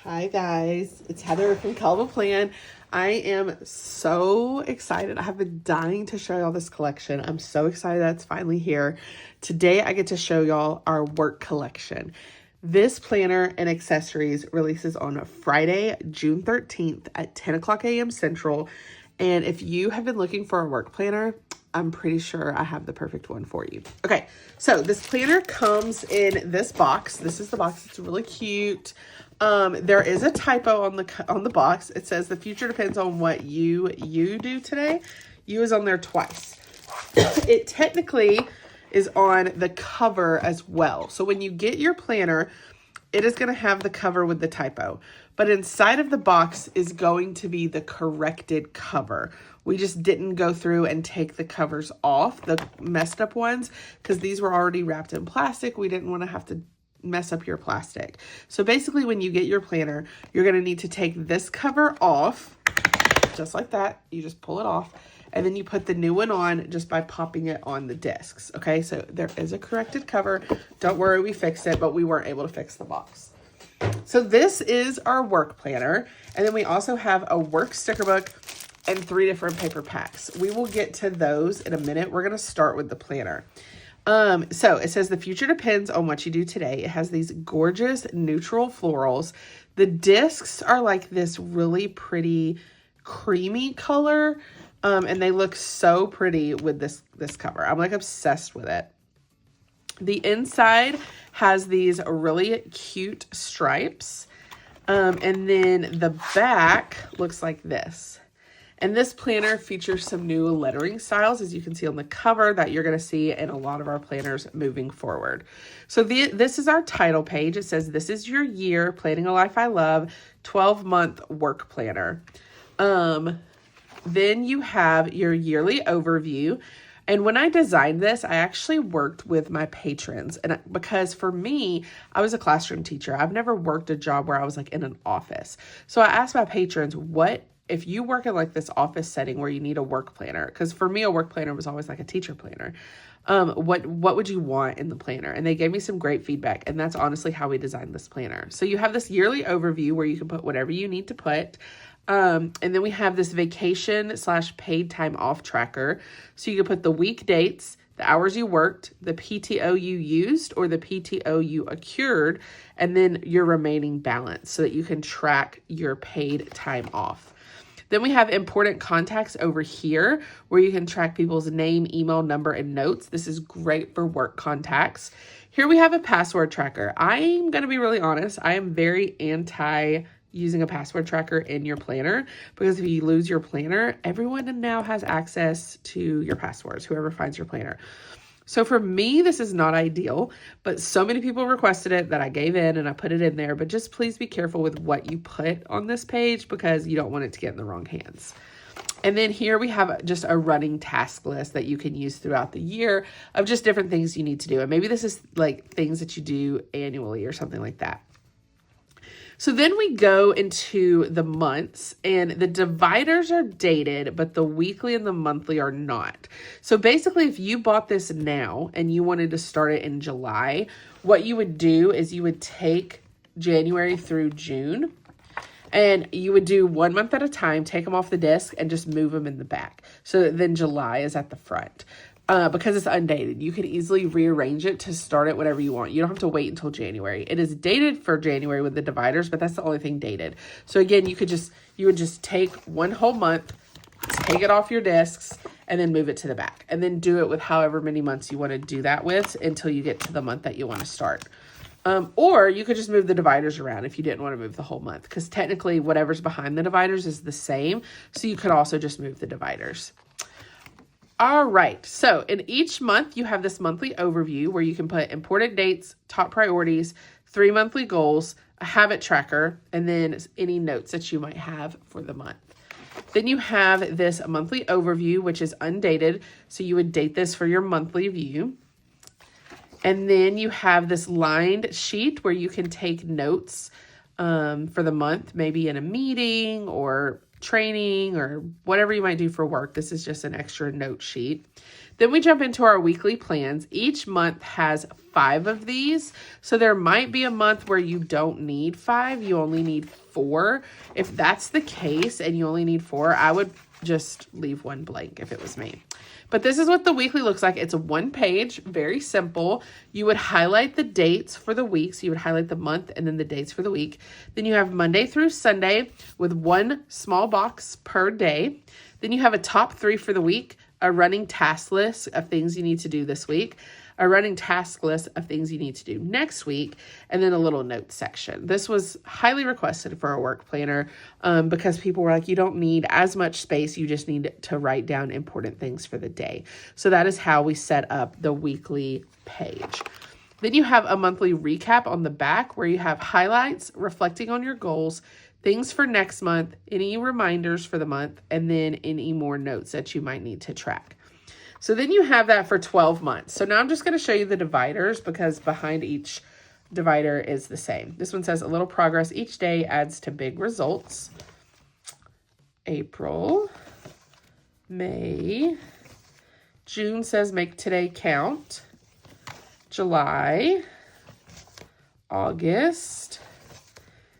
Hi guys, it's Heather from Kell Plan. I am so excited. I have been dying to show y'all this collection. I'm so excited that it's finally here. Today I get to show y'all our work collection. This planner and accessories releases on Friday, June 13th at 10 o'clock a.m. Central. And if you have been looking for a work planner, I'm pretty sure I have the perfect one for you. Okay, so this planner comes in this box. This is the box. It's really cute. There is a typo on the box. It says the future depends on what you do today. You is on there twice. It technically is on the cover as well. So when you get your planner, it is going to have the cover with the typo. But inside of the box is going to be the corrected cover. We just didn't go through and take the covers off, the messed up ones, because these were already wrapped in plastic. We didn't want to have to mess up your plastic. So basically when you get your planner, you're going to need to take this cover off, just like that. You just pull it off, and then you put the new one on just by popping it on the discs. Okay, so there is a corrected cover. Don't worry, we fixed it, but we weren't able to fix the box. So this is our work planner. And then we also have a work sticker book and 3 different paper packs. We will get to those in a minute. We're going to start with the planner. So it says the future depends on what you do today. It has these gorgeous neutral florals. The discs are like this really pretty creamy color. And they look so pretty with this cover. I'm like obsessed with it. The inside has these really cute stripes. And then the back looks like this. And this planner features some new lettering styles, as you can see on the cover, that you're going to see in a lot of our planners moving forward. So this is our title page. It says, "This is your year, planning a life I love, 12-month work planner." Then you have your yearly overview. And when I designed this, I actually worked with my patrons. And because for me, I was a classroom teacher. I've never worked a job where I was like in an office. So I asked my patrons, if you work in like this office setting where you need a work planner, because for me, a work planner was always like a teacher planner. What would you want in the planner? And they gave me some great feedback. And that's honestly how we designed this planner. So you have this yearly overview where you can put whatever you need to put. And then we have this vacation/paid time off tracker. So you can put the week dates, the hours you worked, the PTO you used, or the PTO you accrued, and then your remaining balance so that you can track your paid time off. Then we have important contacts over here where you can track people's name, email, number, and notes. This is great for work contacts. Here we have a password tracker. I'm going to be really honest. I am very anti using a password tracker in your planner, because if you lose your planner, everyone now has access to your passwords, whoever finds your planner. So for me, this is not ideal, but so many people requested it that I gave in and I put it in there. But just please be careful with what you put on this page, because you don't want it to get in the wrong hands. And then here we have just a running task list that you can use throughout the year of just different things you need to do. And maybe this is like things that you do annually or something like that. So then we go into the months, and the dividers are dated, but the weekly and the monthly are not. So basically, if you bought this now and you wanted to start it in July, what you would do is you would take January through June, and you would do 1 month at a time, take them off the disc, and just move them in the back. So that then July is at the front. Because it's undated, you can easily rearrange it to start it whatever you want. You don't have to wait until January. It is dated for January with the dividers, but that's the only thing dated. So again, you would just take one whole month, take it off your discs, and then move it to the back. And then do it with however many months you want to do that with until you get to the month that you want to start. Or you could just move the dividers around if you didn't want to move the whole month, because technically whatever's behind the dividers is the same. So you could also just move the dividers. All right, so in each month, you have this monthly overview where you can put important dates, top priorities, 3 monthly goals, a habit tracker, and then any notes that you might have for the month. Then you have this monthly overview, which is undated, so you would date this for your monthly view. And then you have this lined sheet where you can take notes for the month, maybe in a meeting or training or whatever you might do for work. This is just an extra note sheet. Then we jump into our weekly plans. Each month has 5 of these. So there might be a month where you don't need 5, you only need 4. If that's the case and you only need 4, I would just leave one blank if it was me. But this is what the weekly looks like. It's a 1 page, very simple. You would highlight the dates for the week. So you would highlight the month and then the dates for the week. Then you have Monday through Sunday with 1 small box per day. Then you have a top 3 for the week, a running task list of things you need to do this week, a running task list of things you need to do next week, and then a little note section. This was highly requested for a work planner because people were like, you don't need as much space. You just need to write down important things for the day. So that is how we set up the weekly page. Then you have a monthly recap on the back where you have highlights, reflecting on your goals, things for next month, any reminders for the month, and then any more notes that you might need to track. So then you have that for 12 months. So now I'm just going to show you the dividers because behind each divider is the same. This one says a little progress each day adds to big results. April, May, June says make today count. July, August,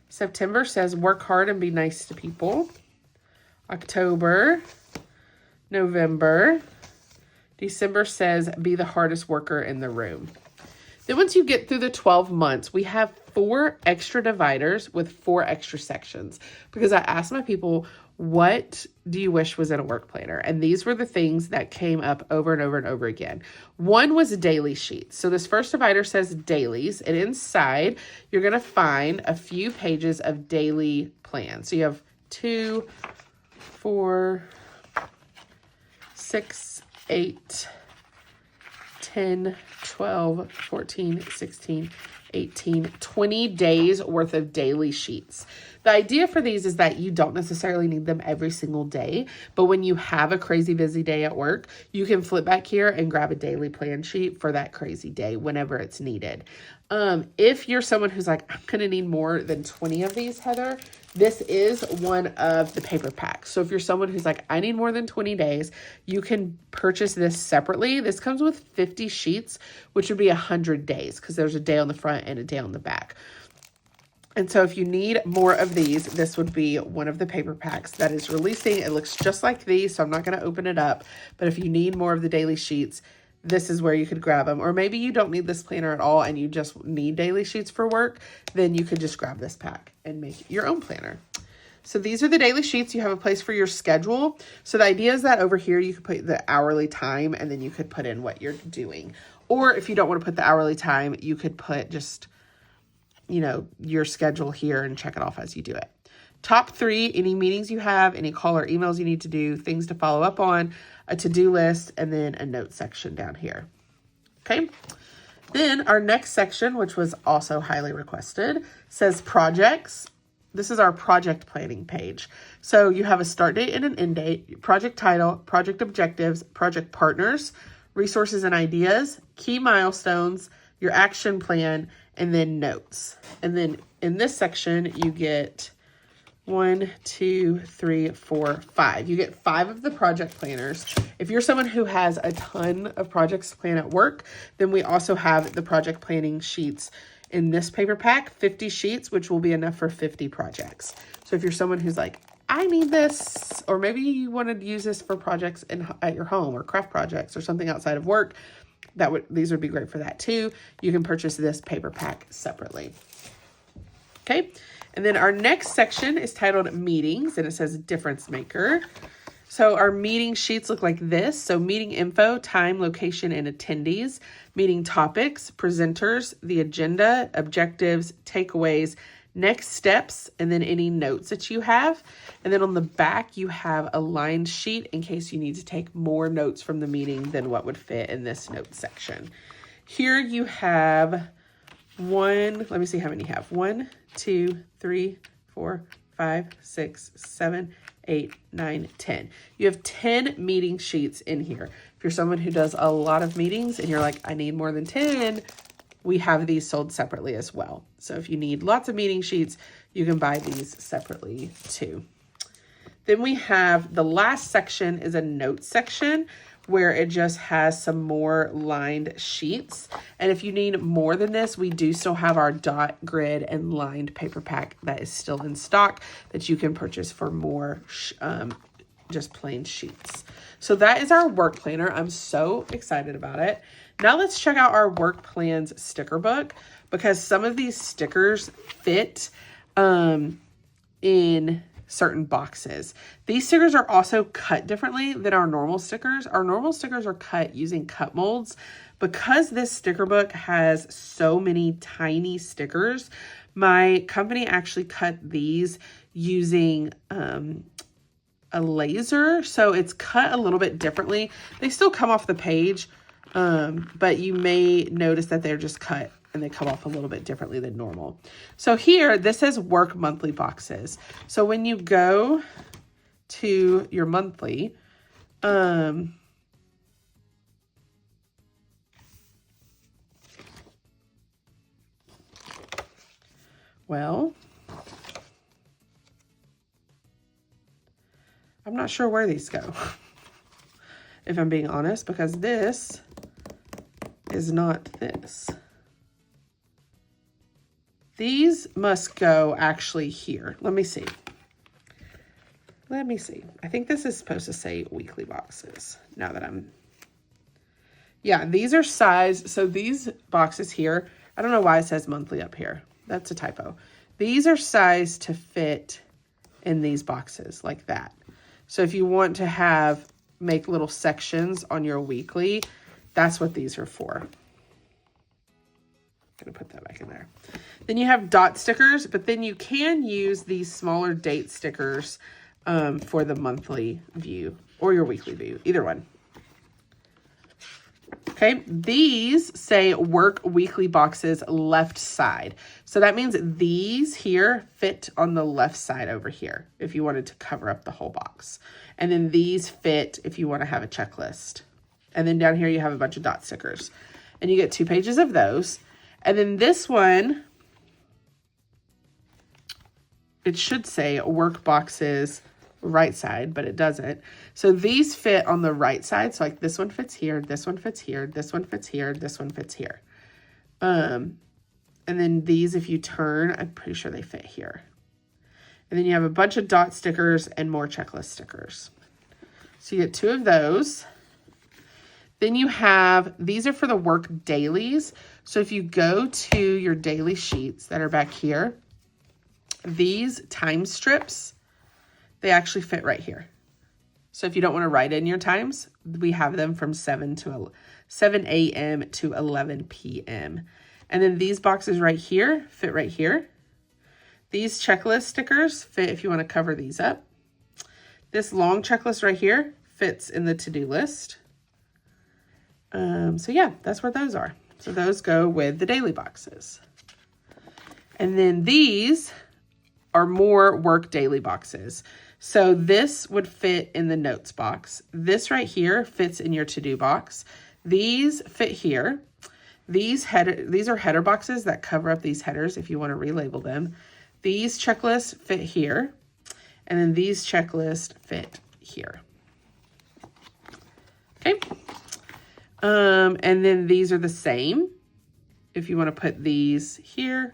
September says work hard and be nice to people. October, November, December says be the hardest worker in the room. Then once you get through the 12 months, we have 4 extra dividers with 4 extra sections because I asked my people, what do you wish was in a work planner? And these were the things that came up over and over and over again. One was daily sheets. So this first divider says dailies, and inside you're going to find a few pages of daily plans. So you have 2, 4, 6, 8, 10, 12, 14, 16, 18, 20 days worth of daily sheets. The idea for these is that you don't necessarily need them every single day, but when you have a crazy busy day at work, you can flip back here and grab a daily plan sheet for that crazy day whenever it's needed. If you're someone who's like, I'm going to need more than 20 of these, Heather, this is one of the paper packs. So if you're someone who's like, I need more than 20 days, you can purchase this separately. This comes with 50 sheets, which would be 100 days because there's a day on the front and a day on the back. And so if you need more of these, this would be one of the paper packs that is releasing. It looks just like these, so I'm not going to open it up. But if you need more of the daily sheets, this is where you could grab them. Or maybe you don't need this planner at all and you just need daily sheets for work, then you could just grab this pack and make your own planner. So these are the daily sheets. You have a place for your schedule. So the idea is that over here, you could put the hourly time and then you could put in what you're doing. Or if you don't want to put the hourly time, you could put just, you know, your schedule here and check it off as you do it. Top 3, any meetings you have, any call or emails you need to do, things to follow up on, a to-do list, and then a note section down here. Okay. Then our next section, which was also highly requested, says projects. This is our project planning page. So you have a start date and an end date, project title, project objectives, project partners, resources and ideas, key milestones, your action plan, and then notes. And then in this section, you get 1, 2, 3, 4, 5. You get 5 of the project planners. If you're someone who has a ton of projects to plan at work, then we also have the project planning sheets in this paper pack, 50 sheets, which will be enough for 50 projects. So if you're someone who's like, I need this, or maybe you want to use this for projects at your home or craft projects or something outside of work, these would be great for that too. You can purchase this paper pack separately. Okay. And then our next section is titled meetings, and it says difference maker. So our meeting sheets look like this. So meeting info, time, location, and attendees, meeting topics, presenters, the agenda, objectives, takeaways, next steps, and then any notes that you have. And then on the back, you have a lined sheet in case you need to take more notes from the meeting than what would fit in this note section. Here you have let me see how many you have. 1, 2, 3, 4, 5, 6, 7, 8, 9, 10. You have 10 meeting sheets in here. If you're someone who does a lot of meetings and you're like, I need more than 10, we have these sold separately as well. So if you need lots of meeting sheets, you can buy these separately too. Then we have the last section is a note section where it just has some more lined sheets. And if you need more than this, we do still have our dot grid and lined paper pack that is still in stock that you can purchase for more just plain sheets. So that is our work planner. I'm so excited about it. Now let's check out our work plans sticker book, because some of these stickers fit in certain boxes. These stickers are also cut differently than our normal stickers. Our normal stickers are cut using cut molds. Because this sticker book has so many tiny stickers, my company actually cut these using a laser. So it's cut a little bit differently. They still come off the page, but you may notice that they're just cut and they come off a little bit differently than normal. So here, this says work monthly boxes. So when you go to your monthly, well, I'm not sure where these go, if I'm being honest, because this is not this. These must go actually here. Let me see. Let me see. I think this is supposed to say weekly boxes now that yeah, these are size. So these boxes here, I don't know why it says monthly up here. That's a typo. These are sized to fit in these boxes like that. So if you want to make little sections on your weekly, that's what these are for. I'm gonna put that back in there. Then you have dot stickers, but then you can use these smaller date stickers for the monthly view or your weekly view, either one. Okay, these say work weekly boxes left side. So that means these here fit on the left side over here if you wanted to cover up the whole box. And then these fit if you want to have a checklist. And then down here you have a bunch of dot stickers. And you get 2 pages of those. And then this one, it should say work boxes right side, but it doesn't. So these fit on the right side. So like this one fits here, this one fits here, this one fits here, this one fits here. And then these, if you turn, I'm pretty sure they fit here. And then you have a bunch of dot stickers and more checklist stickers. So you get 2 of those. Then you have, these are for the work dailies. So if you go to your daily sheets that are back here, these time strips, they actually fit right here. So if you don't want to write in your times, we have them from 7 a.m. to 11 p.m. And then these boxes right here fit right here. These checklist stickers fit if you want to cover these up. This long checklist right here fits in the to-do list. So yeah, that's where those are. So those go with the daily boxes. And then these are more work daily boxes. So this would fit in the notes box. This right here fits in your to-do box. These fit here. These are header boxes that cover up these headers if you want to relabel them. These checklists fit here. And then these checklists fit here. Okay. And then these are the same if you want to put these here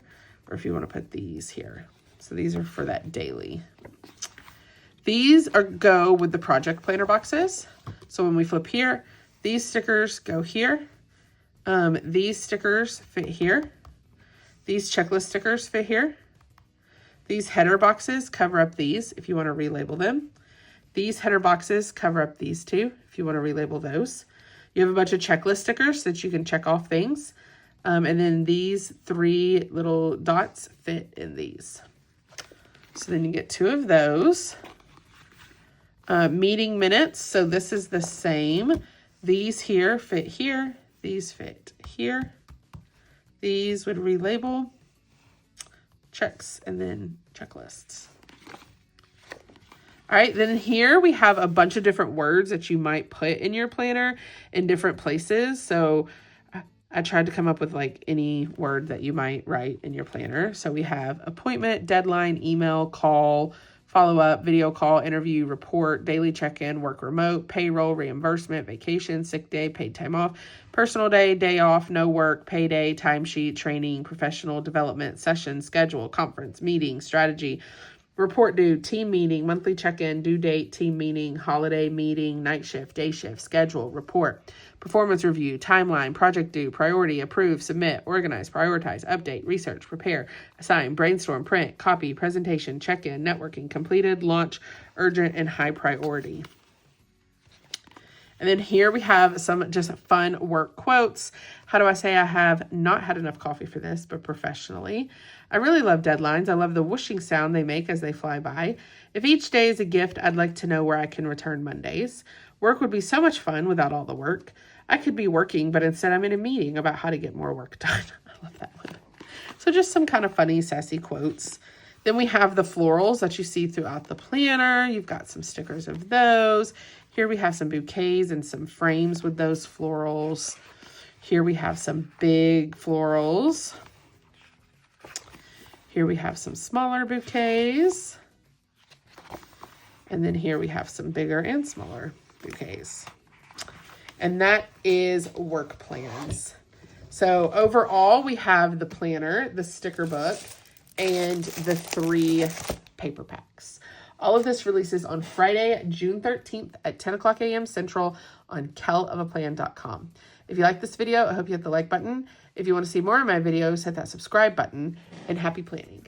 or if you want to put these here. So these are for that daily. These go with the project planner boxes. So when we flip here, these stickers go here. These stickers fit here. These checklist stickers fit here. These header boxes cover up these if you want to relabel them. These header boxes cover up these 2 if you want to relabel those. You have a bunch of checklist stickers that you can check off things. And then these 3 little dots fit in these. So then you get 2 of those. Meeting minutes. So this is the same. These here fit here. These fit here. These would relabel checks and then checklists. All right, then here we have a bunch of different words that you might put in your planner in different places. So I tried to come up with like any word that you might write in your planner. So we have appointment, deadline, email, call, follow-up, video call, interview, report, daily check-in, work remote, payroll, reimbursement, vacation, sick day, paid time off, personal day, day off, no work, payday, timesheet, training, professional development, session, schedule, conference, meeting, strategy, report due, team meeting, monthly check-in, due date, team meeting, holiday meeting, night shift, day shift, schedule, report, performance review, timeline, project due, priority, approve, submit, organize, prioritize, update, research, prepare, assign, brainstorm, print, copy, presentation, check-in, networking, completed, launch, urgent, and high priority. And then here we have some just fun work quotes. How do I say I have not had enough coffee for this, but professionally? I really love deadlines. I love the whooshing sound they make as they fly by. If each day is a gift, I'd like to know where I can return Mondays. Work would be so much fun without all the work. I could be working, but instead I'm in a meeting about how to get more work done. I love that one. So just some kind of funny, sassy quotes. Then we have the florals that you see throughout the planner. You've got some stickers of those. Here we have some bouquets and some frames with those florals. Here we have some big florals. Here we have some smaller bouquets. And then here we have some bigger and smaller bouquets. And that is work plans. So overall, we have the planner, the sticker book, and the 3 paper packs. All of this releases on Friday, June 13th at 10 o'clock a.m. Central on kellofaplan.com. If you like this video, I hope you hit the like button. If you want to see more of my videos, hit that subscribe button, and happy planning.